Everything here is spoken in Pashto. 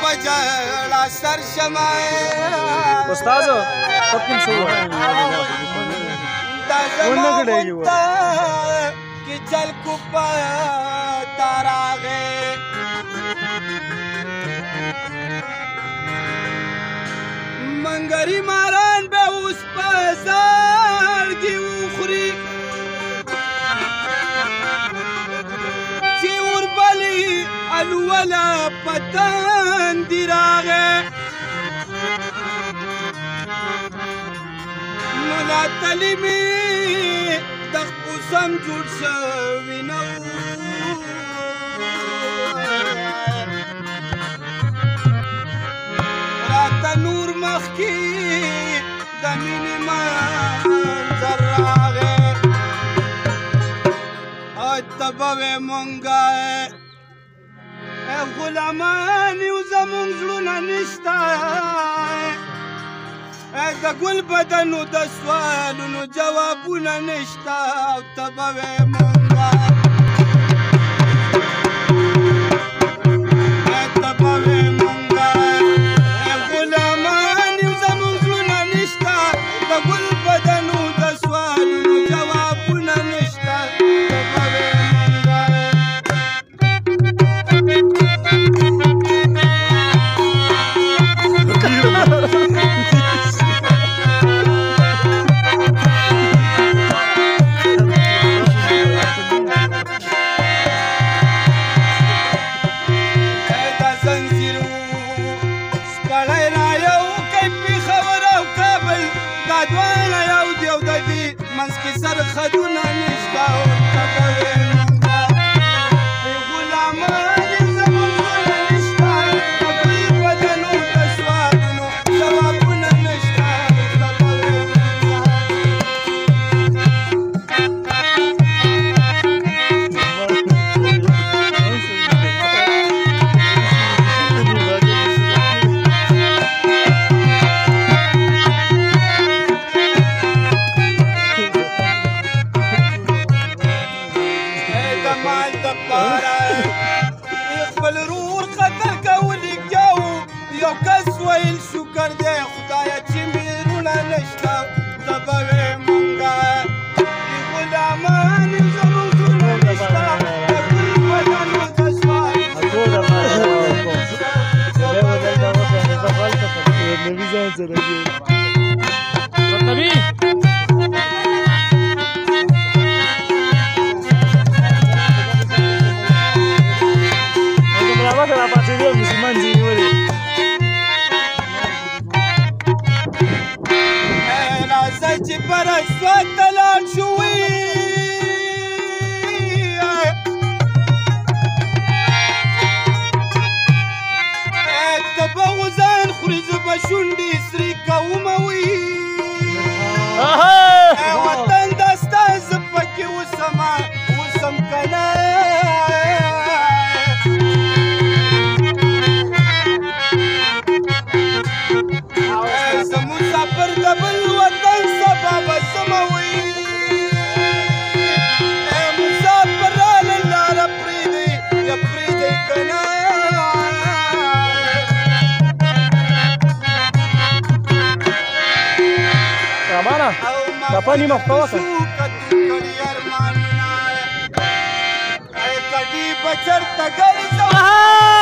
وجړه سر شمه استاد تپن شو دا زما غوته کې چل کو پتا راغې منګري ماران به اوس په زړګي وخوري چې وربلي الولا پتن دی راغې ملا تلی می د قسم جوړ شوی نو راته نور مخکې د مینې منظر راغې ته به وې مونږه غلامان یو زمونږ زړونه نشته د ګل بدنو د سوالونو جوابونه نشته او ته به وې مونږه ته به وې مونږه غلامان یو زمونږ زړونه نشته د ګل بدنو د سوالونو جوابونه نشته ته به وې خدونه نشته او ته به وې مونږه غلامان یې زمونږ زړونه نشته د ګل بدنو د سوالونو جوابونه نشته او ته به وې خپل رور قتل کولی کیاو یو کس ویل شکر دی خدایه چې میرونه نشته ته به وې مونږه غلامان یو زمونږ زړونه نشته د ګل بدنو د سوالونو چې پر اسوات لاړ شوې ته به غوزان خورې زه به شونډې سرې کومه وي وطن دا ستا زه پکې اوسم که نه زه مسافر د بل وطن سبا به سموي مسافر راله لاره پرېږدئ یا پرېږدئ که نه رامانه پاپا نیمه خوا وکړه کړي ارمانونه کډي به چېرته ګرځم